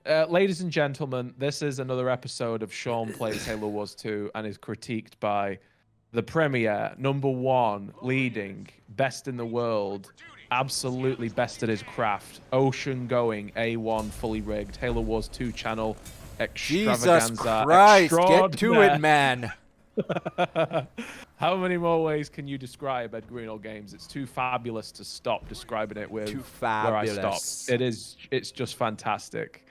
Ladies and gentlemen, this is another episode of Sean Plays Halo Wars 2 and is critiqued by the premier, #1, leading, best in the world, absolutely best at his craft, ocean going, A1, fully rigged, Halo Wars 2 channel, Jesus extravaganza, Christ, get to it, extraordinaire. man. How many more ways can you describe Ed Greenall Games? It's too fabulous to stop describing it with Too where I stopped. fabulous. It's just fantastic.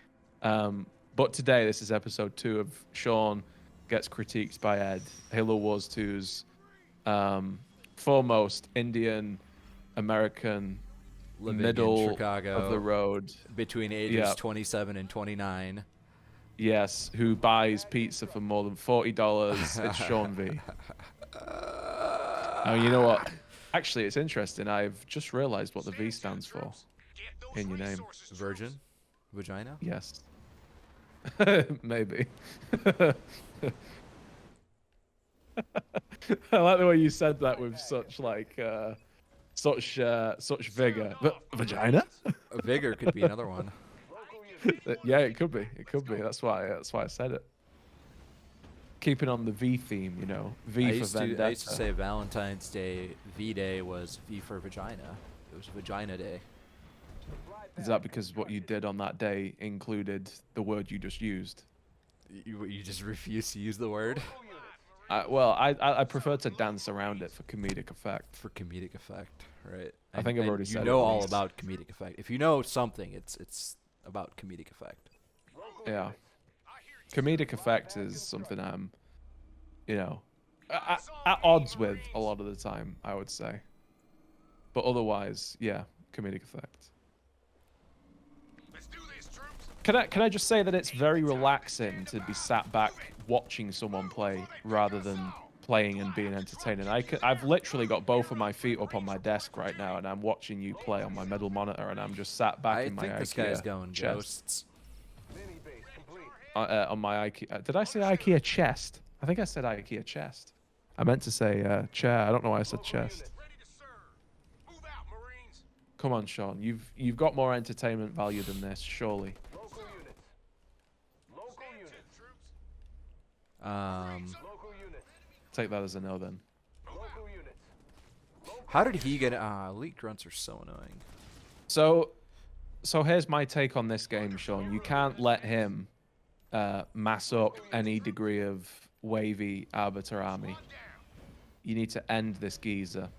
But today, this is episode 2 of Sean Gets Critiqued by Ed, Halo Wars 2's foremost Indian American Living middle in Chicago of the road. between ages 27 and 29. Yes, who buys pizza for more than $40? It's Sean V. Oh, you know what? Actually, it's interesting. I've just realized what the V stands for in your name. Virgin? Vagina? Yes. Maybe. I like the way you said that with such like such vigor. Vagina? Vigor could be another one. Yeah, it could be. It could be. That's why I said it. Keeping on the V theme, you know. V I for used Vendetta. I used to say Valentine's Day, V-Day was V for vagina. It was Vagina Day. Is that because what you did on that day included the word you just used? You just refuse to use the word? Well, I prefer to dance around it for comedic effect. For comedic effect, right? I think I've already you said know it all once. about comedic effect. If you know something, it's about comedic effect. Yeah. Comedic effect is something I'm, you know, at odds with a lot of the time, I would say. But otherwise, yeah, comedic effect. Can I just say that it's very relaxing to be sat back watching someone play rather than playing and being entertaining. I've literally got both of my feet up on my desk right now, and I'm watching you play on my middle monitor, and I'm just sat back I in my think this IKEA guy's going chest. ghosts. On my IKEA. Did I say IKEA chest? I think I said IKEA chest. I meant to say chair. I don't know why I said chest. Come on, Sean. You've got more entertainment value than this, surely. Take that as a no then. How did he get? Elite grunts are so annoying. So here's my take on this game, Sean. You can't let him mass up any degree of wavy arbiter army. You need to end this geezer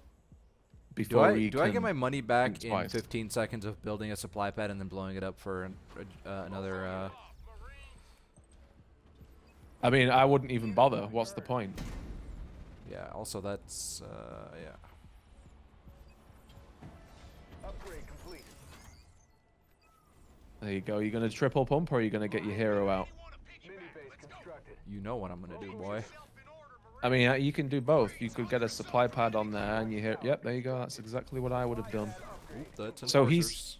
before Do I get my money back think in twice. 15 seconds of building a supply pad and then blowing it up for another? I mean, I wouldn't even bother. What's the point? Yeah. Also, that's yeah. There you go. You're gonna triple pump, or are you gonna get your hero out? You know what I'm gonna do, boy. I mean, you can do both. You could get a supply pad on there, and you hear. Yep, there you go. That's exactly what I would have done. Oop, that's So enforcers.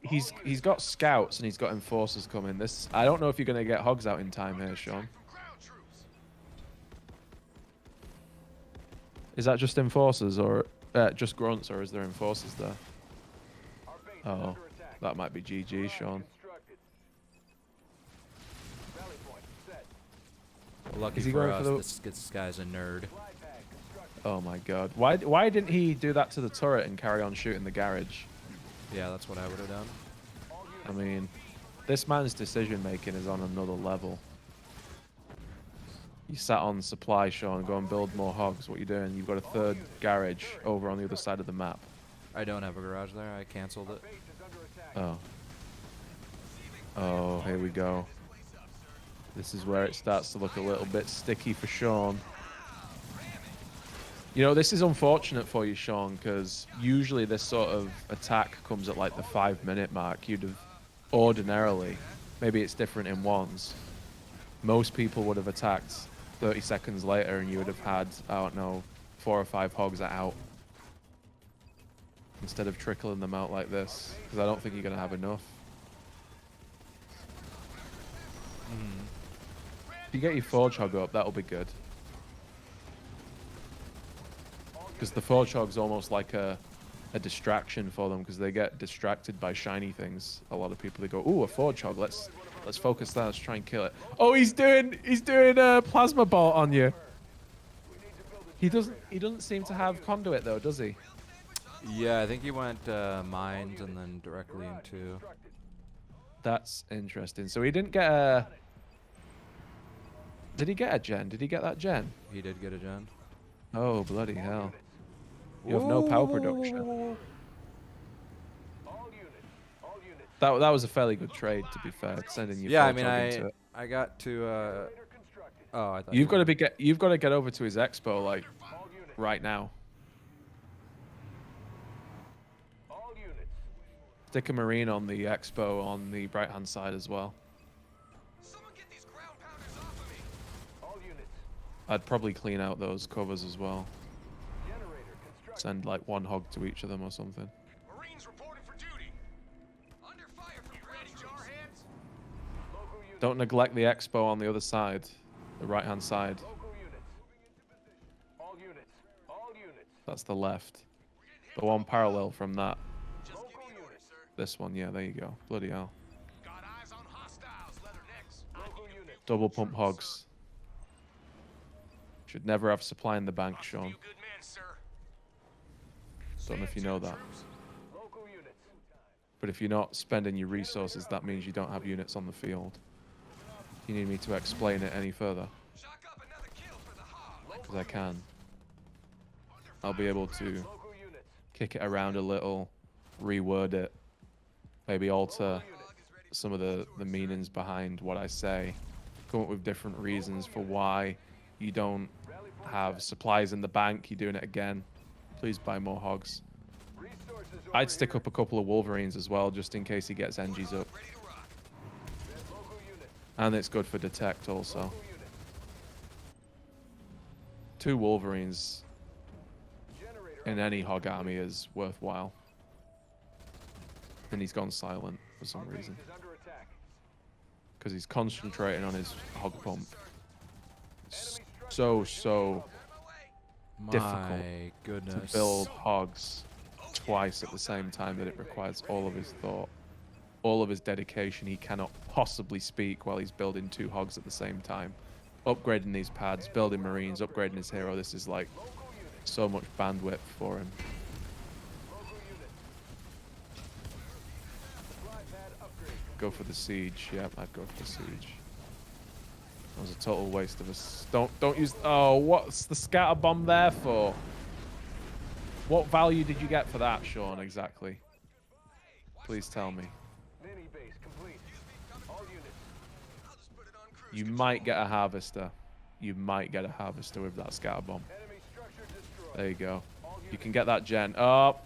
he's got scouts and he's got enforcers coming. This I don't know if you're gonna get hogs out in time here, Sean. Is that just enforcers or just grunts, or is there enforcers there? Oh, that might be GG, Sean. Well, lucky Is he for going us, for the- this guy's a nerd. Oh my God. Why didn't he do that to the turret and carry on shooting the garage? Yeah, that's what I would have done. I mean, this man's decision making is on another level. You sat on supply, Sean. Go and build more hogs. What you doing? You've got a third garage over on the other side of the map. I don't have a garage there. I canceled it. Oh. Oh, here we go. This is where it starts to look a little bit sticky for Sean. You know, this is unfortunate for you, Sean, because usually this sort of attack comes at like the 5-minute mark. You'd have ordinarily, maybe it's different in ones, most people would have attacked 30 seconds later and you would have had, I don't know, 4 or 5 hogs out. Instead of trickling them out like this, because I don't think you're going to have enough. If you get your forge hog up, that'll be good. Because the forge hog's almost like a distraction for them, because they get distracted by shiny things. A lot of people, they go, ooh, a forge hog, let's Let's focus that. Let's try and kill it. Oh, he's doing a plasma bolt on you. He doesn't seem to have conduit though, does he? Yeah, I think he went mines and then directly into. That's interesting. So he didn't get a. Did he get a gen? Did he get that gen? He did get a gen. Oh, bloody hell. You have no power production. That was a fairly good trade, to be fair. Sending you. Yeah, I mean, into it. I got to. Oh, I thought You've got to you've got to get over to his expo like right now. Stick a marine on the expo on the right hand side as well. I'd probably clean out those covers as well. Send like one hog to each of them or something. Marines reporting for duty. Under fire from ready, jarheads. Don't neglect the expo on the other side, the right hand side. All units. That's the left. The one parallel from that. Just give me orders, sir. This one, yeah, there you go. Bloody hell. Got eyes on hostiles, leathernecks. Local units. Double pump hogs. Should never have supply in the bank, Sean. You good men, sir. Don't know if you know that. Local units. But if you're not spending your resources, that means you don't have units on the field. Do you need me to explain it any further? Shock up another kill for the hog. Because I can. I'll be able to Local units. kick it around a little, reword it, maybe alter some of the meanings behind what I say, come up with different reasons for why you don't have supplies in the bank, you're doing it again. Please buy more hogs. I'd stick up a couple of Wolverines as well, just in case he gets NGs up. Ready to rock. And it's good for detect also. 2 Wolverines in any hog army is worthwhile. And he's gone silent for some reason. Is under attack. Because he's concentrating on his hog pump. So difficult My goodness. to build hogs twice at the same time that it requires all of his thought, all of his dedication. He cannot possibly speak while he's building 2 hogs at the same time. Upgrading these pads, building marines, upgrading his hero. This is like so much bandwidth for him. Go for the siege. Yep, I'd go for the siege. That was a total waste of us. Don't use. Oh, what's the scatter bomb there for? What value did you get for that, Sean? Exactly. Please tell me. Mini base complete. All units. I'll just put it on cruise You might get a harvester. You might get a harvester with that scatter bomb. Enemy structure destroyed. There you go. You can get that gen. Oh,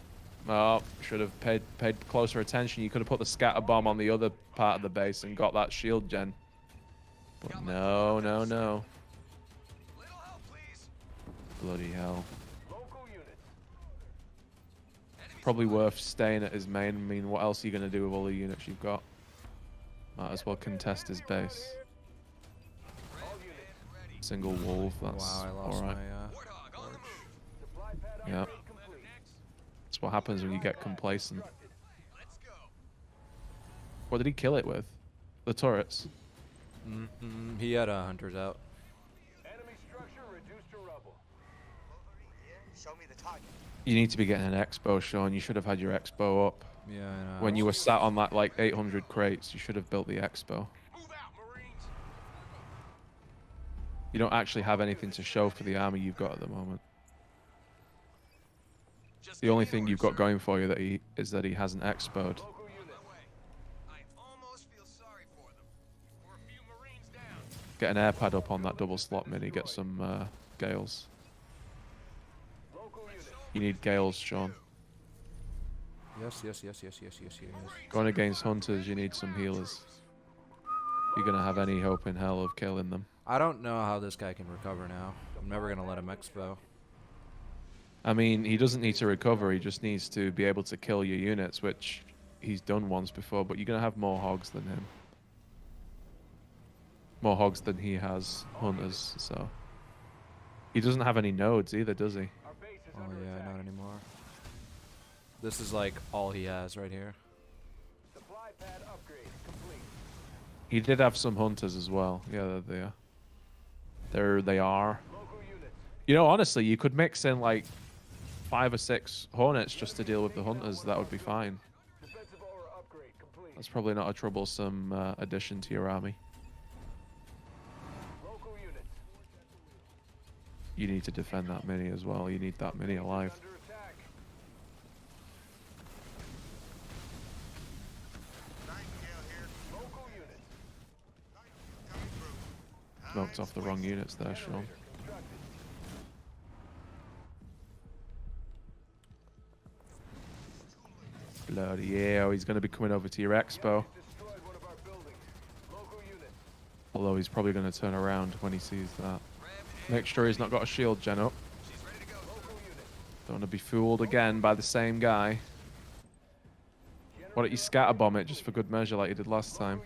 should have paid closer attention. You could have put the scatter bomb on the other part of the base and got that shield gen. But no. Little help, please. Bloody hell. Local units. Probably worth staying at his main. I mean, what else are you going to do with all the units you've got? Might as well contest his base. All units. Single wolf, that's Wow, I lost alright. my. Warthog on the move. Supply pad Yeah. upgrade complete. That's what happens when you get complacent. Let's go. What did he kill it with? The turrets? He had hunters out. Enemy structure reduced to rubble. Show me the target. You need to be getting an expo, Sean. You should have had your expo up. Yeah, I know. When you were sat on that like 800 crates, you should have built the expo. Move out, Marines. You don't actually have anything to show for the army you've got at the moment. Just The give only me thing orders, you've got sir. going for you is that he hasn't expoed. Local units. I almost feel sorry for them. We're a few Marines down. Get an air pad up on that double slot mini. Get some gales. Local units. You need gales, Sean. Yes. Going against hunters, you need some healers. You're gonna have any hope in hell of killing them. I don't know how this guy can recover now. I'm never gonna let him expo. I mean, he doesn't need to recover. He just needs to be able to kill your units, which he's done once before. But you're gonna have more hogs than him. More hogs than he has hunters. So he doesn't have any nodes either, does he? Our base is Oh under yeah, attack. not anymore. This is like all he has right here. Supply pad upgrade complete. He did have some hunters as well. Yeah, they're there. There they are. You know, honestly, you could mix in like 5 or 6 hornets just to deal with the hunters. That would be fine. That's probably not a troublesome addition to your army. You need to defend that mini as well. You need that mini alive. Smoked off the wrong units there, Sean. Bloody yeah, he's going to be coming over to your expo. Although he's probably going to turn around when he sees that. Make sure he's not got a shield gen up. Don't want to be fooled again by the same guy. Why don't you scatterbomb it just for good measure like you did last time?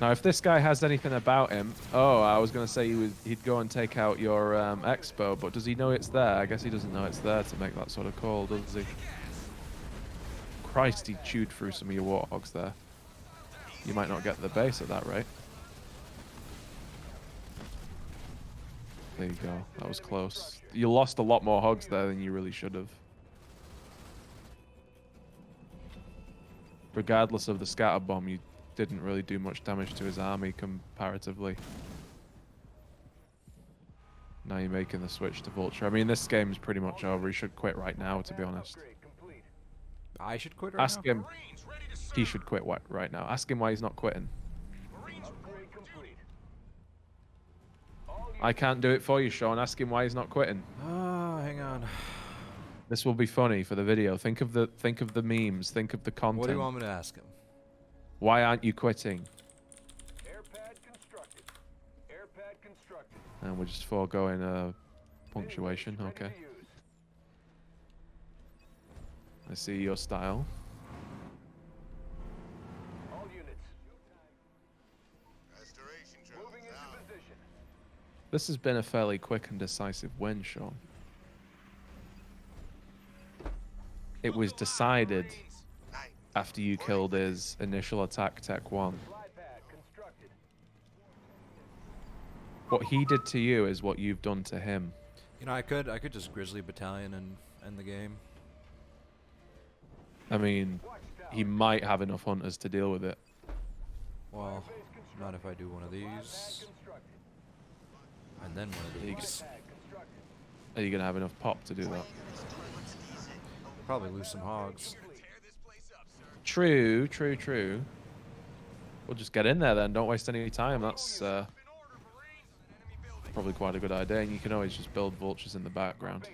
Now, if this guy has anything about him... Oh, I was going to say he'd go and take out your expo, but does he know it's there? I guess he doesn't know it's there to make that sort of call, does he? Christ, he chewed through some of your warthogs there. You might not get the base at that rate. There you go. That was close. You lost a lot more hogs there than you really should have. Regardless of the scatter bomb, you didn't really do much damage to his army comparatively. Now you're making the switch to Vulture. I mean, this game's pretty much over. He should quit right now, to be honest. I should quit right now? Ask him. He should quit right now. Ask him why he's not quitting. I can't do it for you, Sean. Ask him why he's not quitting. Oh, hang on. This will be funny for the video. Think of the memes. Think of the content. What do you want me to ask him? Why aren't you quitting? Airpad constructed. Airpad constructed. And we're just foregoing punctuation. Okay. I see your style. All units. Moving into position. This has been a fairly quick and decisive win, Sean. It was decided after you killed his initial attack Tech 1. What he did to you is what you've done to him. You know, I could just Grizzly Battalion and end the game. I mean, he might have enough hunters to deal with it. Well, not if I do one of these. And then one of these. Are you going to have enough pop to do that? Probably lose some hogs. True, true, true. We'll just get in there then. Don't waste any time. That's probably quite a good idea. And you can always just build vultures in the background.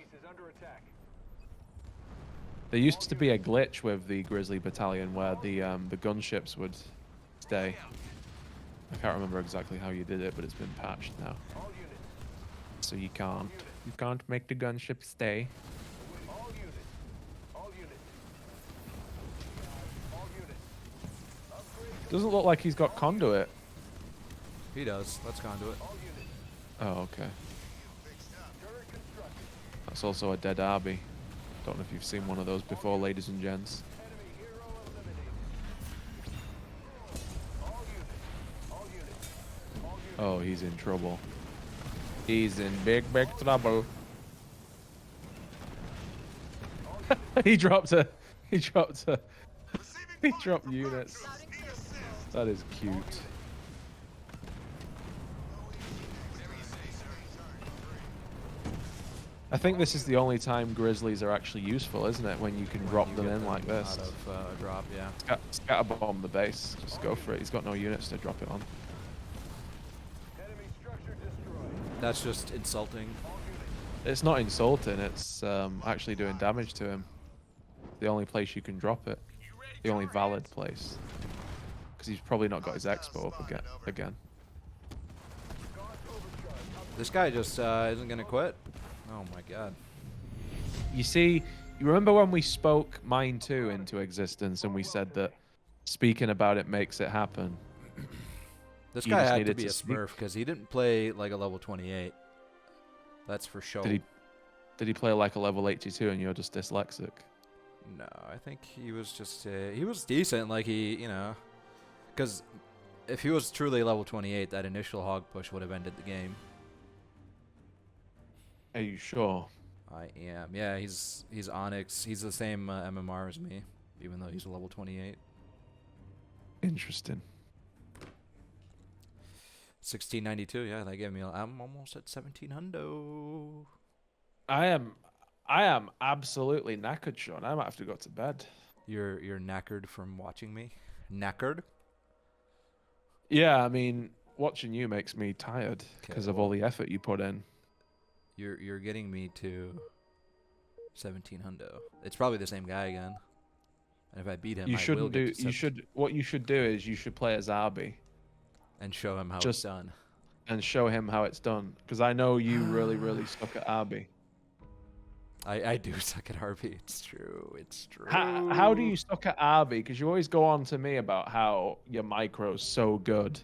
There used to be a glitch with the Grizzly Battalion where the gunships would stay. I can't remember exactly how you did it, but it's been patched now. So you can't make the gunship stay. Doesn't look like he's got conduit. He does. Let's conduit. Oh, okay. That's also a dead Arby. Don't know if you've seen one of those before, ladies and gents. Oh, he's in trouble. He's in big, big trouble. He dropped units. That is cute. I think this is the only time Grizzlies are actually useful, isn't it? When you can drop them in like this. Out of drop, yeah. Scatterbomb the base. Just go for it. He's got no units to drop it on. That's just insulting. It's not insulting. It's actually doing damage to him. The only place you can drop it. The only valid place. Because he's probably not got his expo up again. This guy just isn't gonna quit. Oh my god. You see, you remember when we spoke Mine 2 into existence and we said that speaking about it makes it happen? This You guy just had to needed be to a speak. smurf because he didn't play like a level 28. That's for sure. Did he play like a level 82 and you're just dyslexic? No, I think he was just he was decent. Like you know, because if he was truly level 28, that initial hog push would have ended the game. Are you sure? I am. Yeah, he's Onyx. He's the same MMR as me, even though he's a level 28. Interesting. 1692. Yeah, that gave me. I'm almost at 1700. I am absolutely knackered, Sean. I might have to go to bed. You're knackered from watching me. Knackered. Yeah, I mean, watching you makes me tired because Okay, of all the effort you put in. You're getting me to 1700. It's probably the same guy again. And if I beat him, You I will shouldn't get do. to You should. What you should do is you should play as Arby and show him how it's just- done. and show him how it's done. Because I know you really suck at Arby. I do suck at RP. It's true. It's true. How do you suck at Arby? Because you always go on to me about how your micro's so good,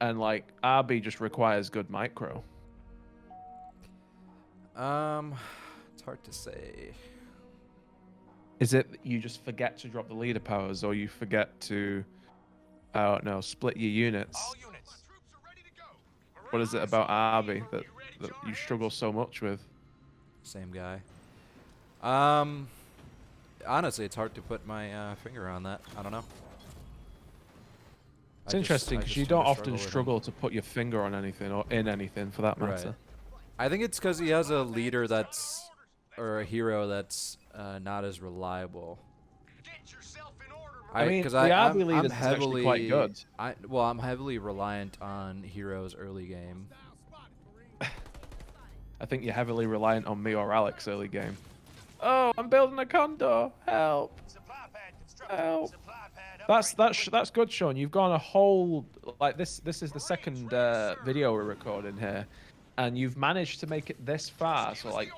and like Arby just requires good micro. It's hard to say. Is it that you just forget to drop the leader powers, or you forget to, I don't know, split your units? All units. Troops are ready to go. What is it about Arby that you struggle so much with? Same guy. Honestly, it's hard to put my finger on that. I don't know. It's interesting because you don't often with him. struggle to put your finger on anything or in anything for that matter. Right. I think it's because he has a leader that's, or a hero that's not as reliable. Get yourself in order. I mean, because the Arby I'm leader's actually quite good. I'm heavily reliant on heroes early game. I think you're heavily reliant on me or Alex early game. Oh, I'm building a condo. Help! Supply pad constructed. Help! Supply pad That's good, Sean. You've gone a whole like this. This is the second video we're recording here, and you've managed to make it this far. So like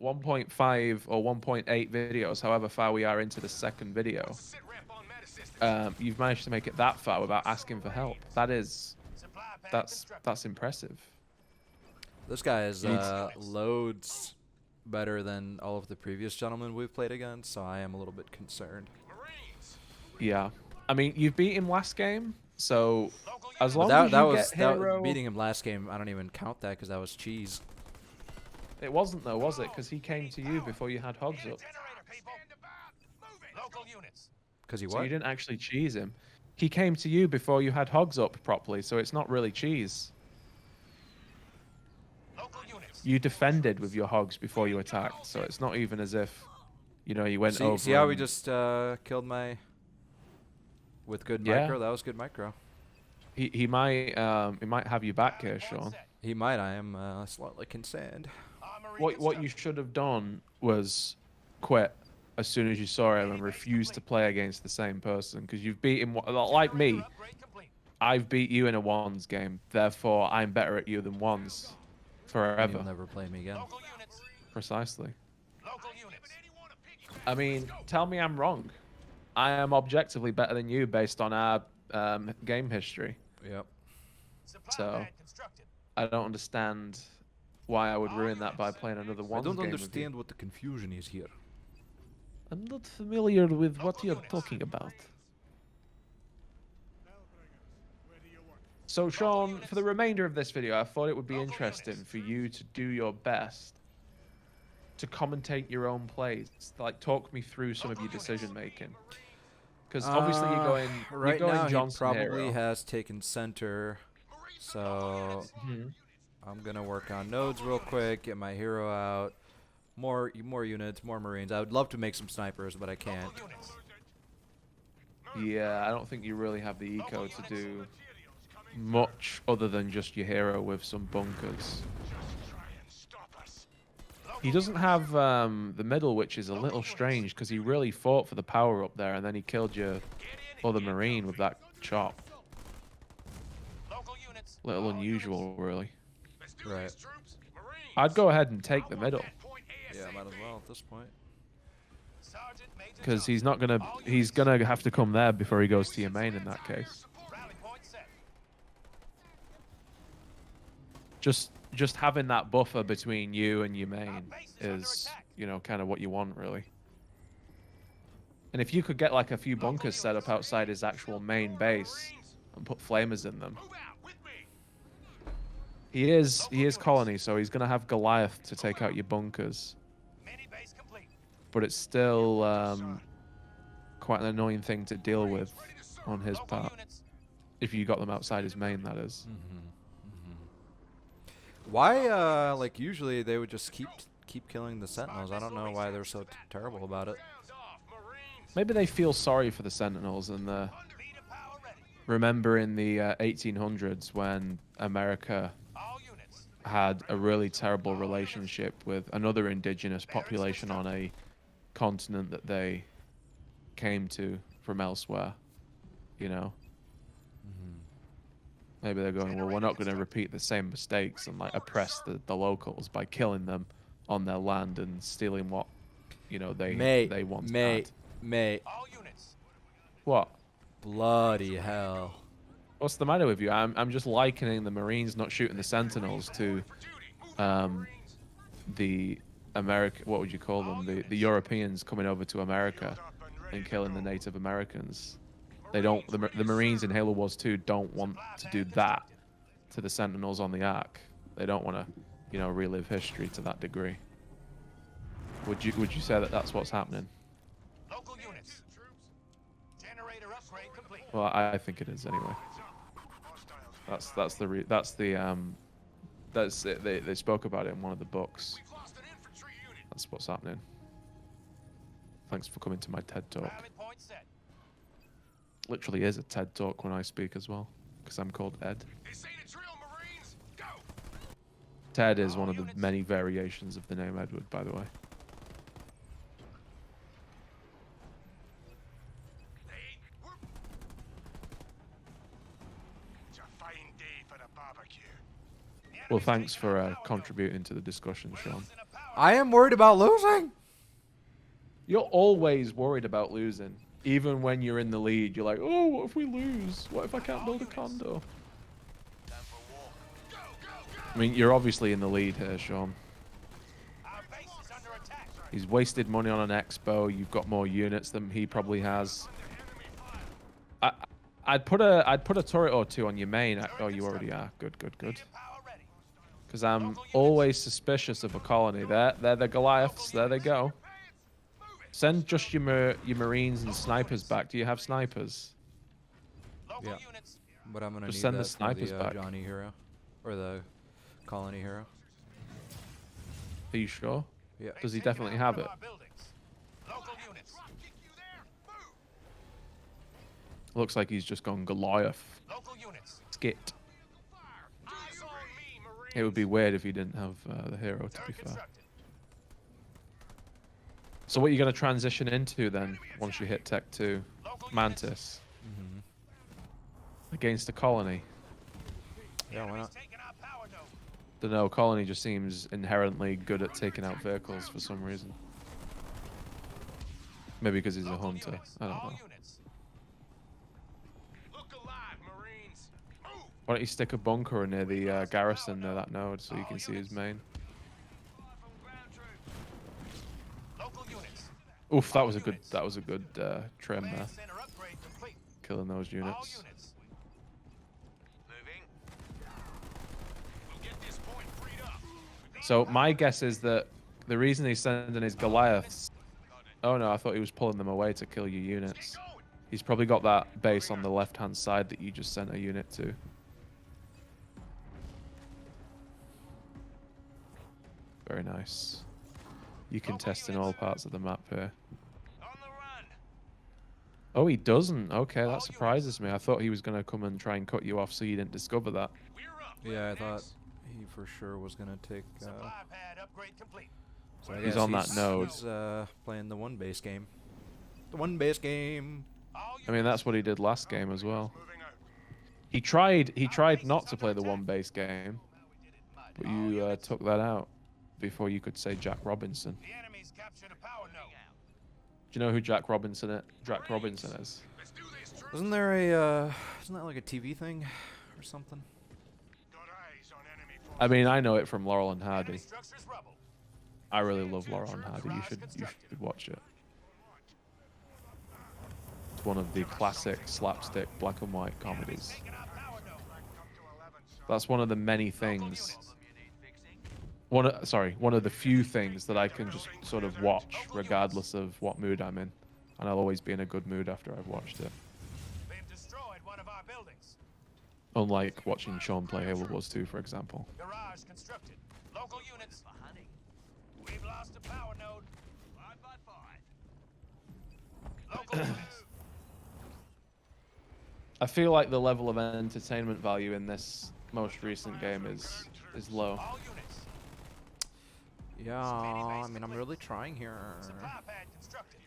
1.5 or 1.8 videos, however far we are into the second video. Sit rep on med assistance. You've managed to make it that far without asking for help. That is, Supply pad that's constructed. impressive. This guy is loads better than all of the previous gentlemen we've played against, so I am a little bit concerned. Marines. Yeah, I mean you beat him last game, so Local as units. long But as that you was get hero, beating him last game. I don't even count that because that was cheese. it wasn't though, was it? Because he came to you before you had hogs up, Generator, people. Local units. Because he so what? you didn't actually cheese him. He came to you before you had hogs up properly, so it's not really cheese. Local units. You defended with your hogs before you attacked, so it's not even as if, you know, you went over. See how we and- just killed my with good Yeah. micro? That was good micro. He might have you back here, Sean. He might. I am slightly concerned. Armory What you constructed. should have done was quit as soon as you saw him and refuse to play against the same person, because you've beaten like me. Generator upgrade complete. I've beat you in a ones game, therefore I'm better at you than ones And forever. He'll never play me again. Local units. Precisely. Local units. I mean, tell me I'm wrong. I am objectively better than you based on our game history. Yep. Supply So, pad constructed. I don't understand why I would ruin that by playing another I ones don't game with you. understand what the confusion is here. I'm not familiar with what you're talking about. So, Sean, for the remainder of this video, I thought it would be interesting for you to do your best to commentate your own plays. Like, talk me through some of your decision making. Because obviously right you're going now Johnson he probably hero. has taken center, so Mhm. I'm gonna work on nodes real quick, get my hero out, more units, more marines. I would love to make some snipers, but I can't. Local units. Yeah, I don't think you really have the eco to do much other than just your hero with some bunkers. He doesn't have the middle, which is a little strange because he really fought for the power up there, and then he killed your other marine with that chop. Local units. Little unusual, really. Let's do Right. this, troops. Marines. I'd go ahead and take the middle Yeah, might as well at this point. Sergeant Major because he's Johnson. not gonna. He's gonna have to come there before he goes to your main in that case. Rally point set. Just having that buffer between you and your main is, you know, kind of what you want, really. And if you could get like a few bunkers set up outside his actual main base and put flamers in them, Move out with me. he is colony, so he's gonna have Goliath to take out your bunkers. Mini base complete. But it's still quite an annoying thing to deal with on his Local part. units. If you got them outside his main, that is. Why, like, usually they would just keep killing the Sentinels. I don't know why they're so terrible about it. Sounds off, Marines. Maybe they feel sorry for the Sentinels and Leader power ready. remember in the 1800s when America All units. had a really terrible relationship with another indigenous population on a continent that they came to from elsewhere, you know? Maybe they're going, well, we're not going to repeat the same mistakes and like oppress the locals by killing them on their land and stealing what, you know, they want. Mate. All units. What? Bloody hell. What's the matter with you? I'm just likening the Marines not shooting the Sentinels to the what would you call them? The Europeans coming over to America and killing the Native Americans. They don't. The Marines in Halo Wars 2 don't want to do that to the Sentinels on the Ark. They don't want to, you know, relive history to that degree. Would you say that that's what's happening? Local units. Generator upgrade complete. Well, I think it is anyway. That's it. They spoke about it in one of the books. We've lost an infantry unit. That's what's happening. Thanks for coming to my TED Talk. Pilot point set. Literally is a TED Talk when I speak as well, because I'm called Ed. They say the drill, Marines. Go. Ted is one of the many variations of the name Edward, by the way. It's a fine day for the barbecue. Well, thanks for contributing to the discussion, Sean. I am worried about losing. You're always worried about losing. Even when you're in the lead, you're like, oh, what if we lose? What if I can't build a condo? I mean, you're obviously in the lead here, Sean. Our base is under attack. He's wasted money on an expo. You've got more units than he probably has. I'd put a turret or two on your main. Oh, you already are. Good. Power ready. Because I'm always suspicious of a colony. They're the Goliaths. There they go. Send just your Marines and snipers back. Do you have snipers? Local Yeah. units. But I'm gonna Just need send the that for snipers the back. Johnny hero, or the colony hero. Are you sure? Yeah. Does he Taking definitely out have one it? of our buildings. Local units. Looks like he's just gone Goliath. Local units. Skit. Eyes on me, Marines. It would be weird if he didn't have the hero, to be Turret fair. constructed. So what are you going to transition into then, once you hit Tech 2? Local Mantis. Against a colony. Yeah, why Enemies not? taking our power node. Dunno, colony just seems inherently good at taking out vehicles for some reason. Maybe because he's a Local hunter. units. I don't All know. units. Look alive, Marines. Move. Why don't you stick a bunker near the garrison near that node so you can see his main? Local units. Oof, that was a good trim there, Command center upgrade complete. killing those All units. units. Moving. We'll get this point freed up. So my guess is that the reason he's sending his Goliaths. Oh no, I thought he was pulling them away to kill your units. He's probably got that base on the left-hand side that you just sent a unit to. Very nice. You can test in all parts of the map here. On the run. Oh, he doesn't. Okay, that surprises me. I thought he was going to come and try and cut you off so you didn't discover that. We're up. Yeah, I thought Next. he for sure was gonna take. Supply pad upgrade complete. So I He's guess on that node. He's playing the one base game. The one base game. All I mean, that's what he did last game as well. moving out. He tried not to play the one base game, but you took that out before you could say Jack Robinson. The enemy's captured a power node. Do you know who Jack Robinson is? Let's do this, troops. Isn't there a isn't that like a TV thing or something? Got eyes on enemy forces. I mean, I know it from Laurel and Hardy. Enemy structures rubble. I really love Laurel and Hardy. You should watch it. one of the classic slapstick black and white comedies. That's one of the many things. One of the few things that I can just sort of watch regardless of what mood I'm in, and I'll always be in a good mood after I've watched it. They've destroyed one of our buildings. Unlike watching Sean play Halo Wars 2, for example. Garage constructed. Local units. We've lost a power node. 5 by 5. Local units. I feel like the level of entertainment value in this most recent game is low. All units. Yeah, I mean, I'm really trying here. Supply pad constructed.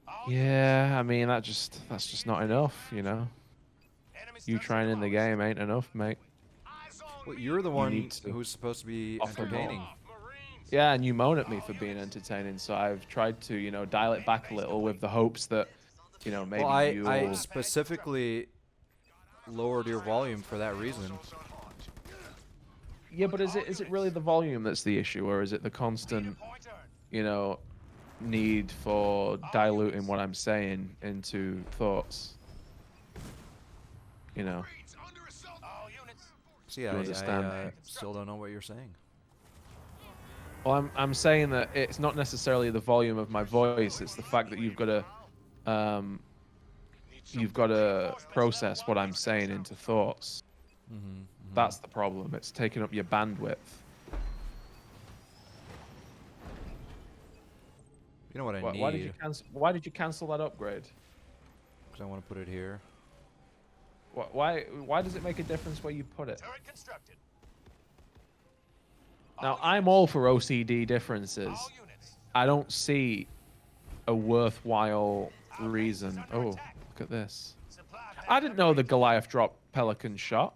All Yeah, I mean that's just not enough, you know. enemy You structure trying in the demolished. game ain't enough, mate. Eyes on Well, me. you're the one need to who's supposed to be offer more. entertaining. Marines. Yeah, and you moan at me for being entertaining, so I've tried to, you know, dial it back a little with the hopes that, you know, maybe Well, I you'll... specifically lowered your volume for that reason. Yeah, but is it really the volume that's the issue, or is it the constant, Point earned. you know, need for diluting what I'm saying into thoughts? You know, Marines under assault. All units. See, You I understand? still don't know what you're saying. well, I'm saying that it's not necessarily the volume of my voice; it's the fact that you've got to process what I'm saying into thoughts. That's the problem. It's taking up your bandwidth. You know what I Why, need? why did you cancel that upgrade? Because I want to put it here. Why does it make a difference where you put it? Turret constructed. Now, I'm all for OCD differences. All units. I don't see a worthwhile reason. Oh, look at this. Supply pad I didn't know the Goliath dropped Pelican shot.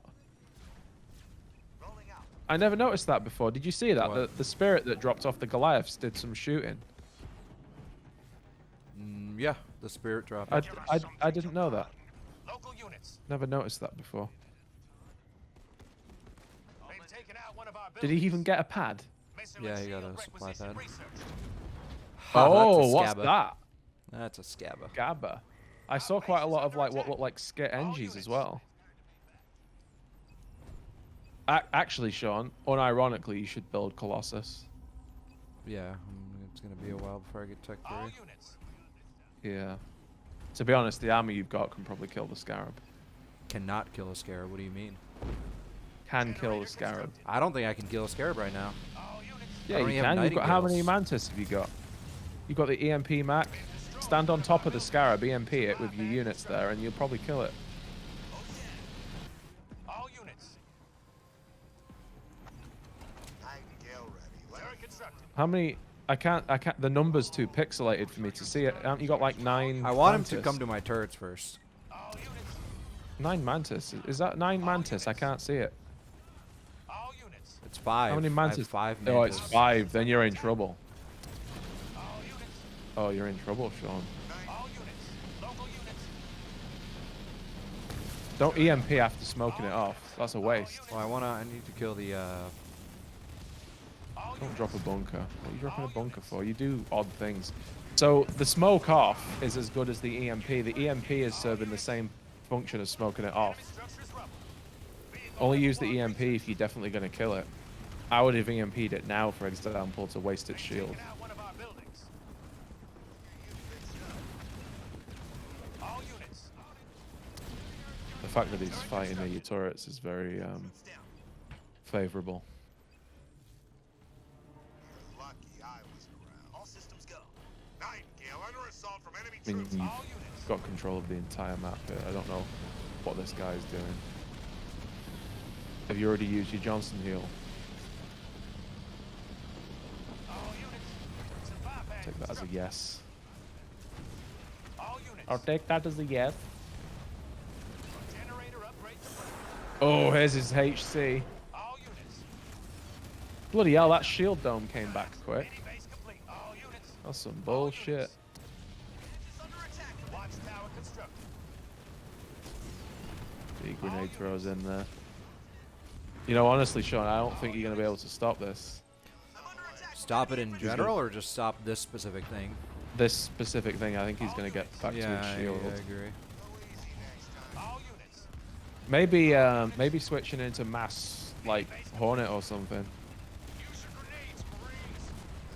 Rolling out. I never noticed that before. Did you see that? What? The spirit that dropped off the Goliaths did some shooting. Yeah, the spirit drop. I didn't know that. Local units. Never noticed that before. They've taken out one of our Did he even get a pad? Yeah, he got a supply pad. Oh, that's a what's Scabba. that? That's a Scabba. Gabba. I saw quite a lot of like what looked like skit engies as well. Actually, Sean, unironically, you should build Colossus. Yeah, it's gonna be a while before I get Tech 3. All units. Yeah. To be honest, the army you've got can probably kill the Scarab. Cannot kill a Scarab. What do you mean? Can kill the Scarab. I don't think I can kill a Scarab right now. All units. Yeah, don't you even have can. You've got how many Nightingales. Mantis have you got? You've got the EMP Mac. Stand on top of the Scarab, EMP it with your units there, and you'll probably kill it. All units. Nightingale ready. Turret constructed. How many? I can't. The number's too pixelated for me to see it. Haven't you got like 9? I want him Mantis? to come to my turrets first. All units. 9 Mantis. Is that 9 Mantis? I can't see it. All units. It's 5. How many I have Mantis? 5 Oh, it's Mantis. 5. Then you're in trouble. All units. Oh, you're in trouble, Sean. All units. Local units. Don't EMP after smoking it off. That's a waste. Well, I need to kill the. All Don't units. drop a bunker. What are you dropping a bunker for? You do odd things. So the smoke off is as good as the EMP. The EMP is serving the same function as smoking it off. Structures rubble. Only use the EMP if you're definitely going to kill it. I would have EMP'd it now, for example, to waste its shield. Taken out one of our buildings. All units. The fact that he's fighting near your turrets is very favorable. Lucky I wasn't around. All systems go. Nightingale under assault from enemy I mean, troops. you've got control of the entire map here. I don't know what this guy's doing. Have you already used your Johnson heal? All units. Supply pad Take that as a constructed. yes. All units. I'll take that as a yes. Generator upgrade complete. Oh, here's his HC. All units. Bloody hell, that shield dome came back quick. Mini base complete. All units. That's some bullshit. Under attack. Watchtower constructed. The grenade throws in there. You know, honestly, Sean, I don't think you're going to be able to stop this. I'm under attack. Stop it in general, or just stop this specific thing? this specific thing, I think he's going to get back to Yeah, his shield. I agree. All units. Maybe switching into mass like Hornet or something. Use your grenades, Marines.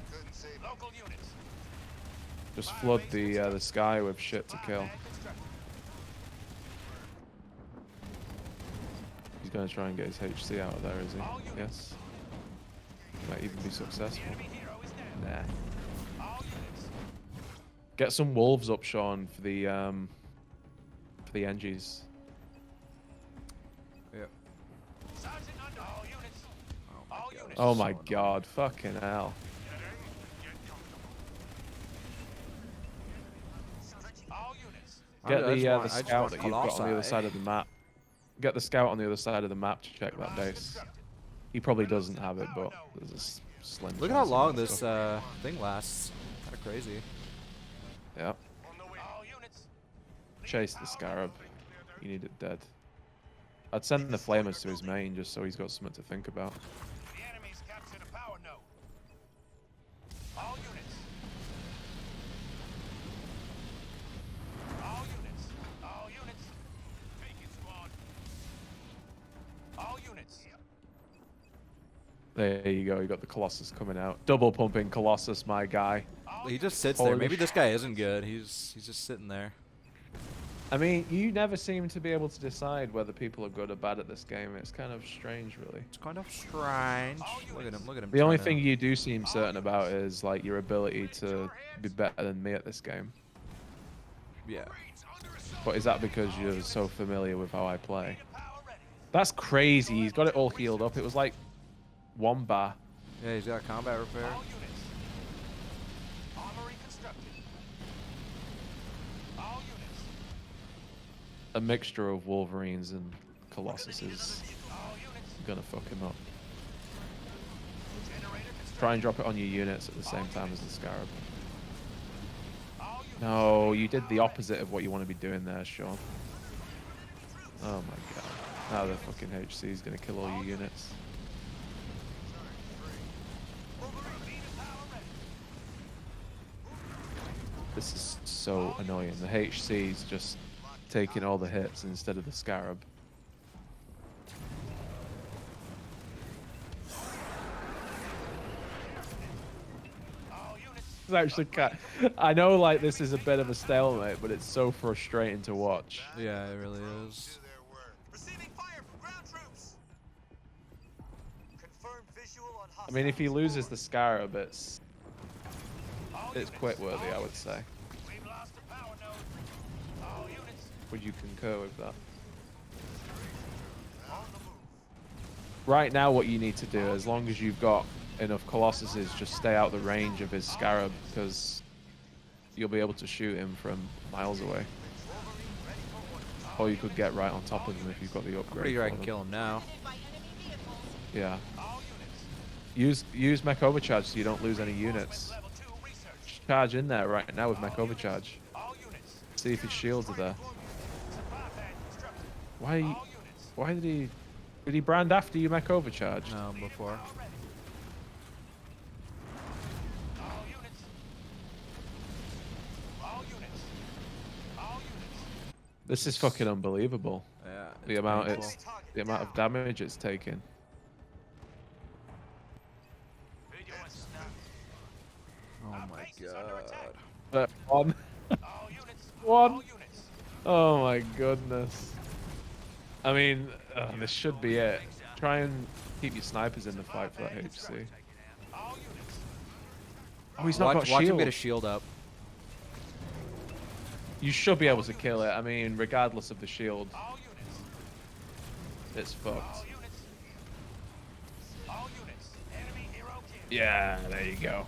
I couldn't save him. Local units. Just flood the sky with shit to kill. Five-man constructed. He's going to try and get his HC out of there, is he? Yes. Might even be successful. Enemy hero is down. Nah. All units. Get some wolves up, Sean, for the NGs. Yep. Sergeant under. All units. All units. Oh my So annoying. god, fucking hell. All units. Get I just the want- I just scout want that you've got on the other Colossi. side of the map. Get the scout on the other side of the map to check that base. He probably doesn't have it, but there's a slim Look at how chance he long might this still- thing lasts. Kind of crazy. Yeah. On the way. All units. Chase the scarab. You need it dead. I'd send the flamers to his main just so he's got something to think about. The enemies captured a power node. All units. All units. All units. Take it, squad. All units. There you go. You got the Colossus coming out. Double pumping Colossus, my guy. All He just units. sits there. Holy Maybe sh- this guy isn't good. He's just sitting there. I mean, you never seem to be able to decide whether people are good or bad at this game. It's kind of strange, really. It's kind of strange. Look at him. Look at him. The only trying thing to- you do seem certain about is like your ability to be better than me at this game. Yeah. Marines under assault. But is that because you're so familiar with how I play? Power ready. That's crazy. He's got it all healed up. It was like one bar. Yeah, he's got combat repair. All units. Armory constructed. All units. A mixture of Wolverines and Colossus is All units. gonna fuck him up. Generator constructed. Try and drop it on your units at the same time as the Scarab. All units. No, you did the opposite of what you want to be doing there, Sean. Oh my god. Now the fucking HC is gonna kill all your units. This is so annoying. The HC is just taking all the hits instead of the Scarab. All units. It's actually I know like this is a bit of a stalemate, but it's so frustrating to watch. Yeah, it really is. Do their work. Receiving fire from ground troops. Confirmed visual on I mean, if he hostiles. loses the Scarab, it's All it's units. quit worthy, I would say. We've lost a power node. All units. Would you concur with that? On the move. Right now, what you need to do, as long as you've got enough Colossuses, just stay out the range of his Scarab, because you'll be able to shoot him from miles away. Or you could get right on top of him if you've got the upgrade. Pretty sure I for can them. kill him now. Yeah. All units. Use mech overcharge so you don't lose any units. Level 2 research. Charge in there right now with mech overcharge. All units. See if his shields are there. Supply pad constructed. Why? All units. Why did he brand after you mech overcharge? No, before. Power ready. All units. All units. All units. This is fucking unbelievable. Yeah. The it's amount painful. the amount of damage it's taken. Oh my god. But one. All units. One. All units. Oh my goodness. I mean, this should be it. Try and keep your snipers in the fight for that HC. All units. Oh, he's not got Watch him shield. get a shield up. You should be able to kill it. I mean, regardless of the shield, All units. it's fucked. All units. All units. Enemy hero killed. Yeah, there you go.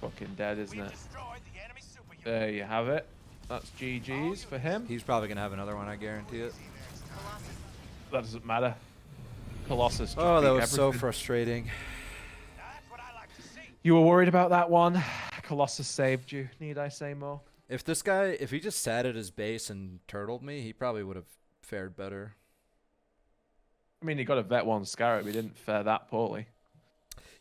Fucking dead, isn't We've it? destroyed the enemy super unit. There you have it. That's GG's for him. He's probably gonna have another one, I guarantee it. That doesn't matter. Colossus. just Oh, that beat was so everything. frustrating. Now that's what I like to see. You were worried about that one. Colossus saved you. Need I say more? If he just sat at his base and turtled me, he probably would have fared better. I mean, he got a vet one Scarab. He didn't fare that poorly.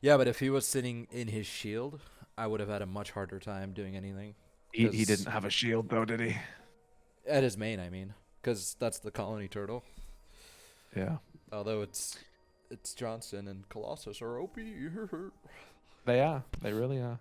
Yeah, but if he was sitting in his shield, I would have had a much harder time doing anything. He 'Cause- didn't have a shield though, did he? At his main, I mean, because that's the colony turtle. Yeah. Although it's Johnson and Colossus are OP. They are. They really are.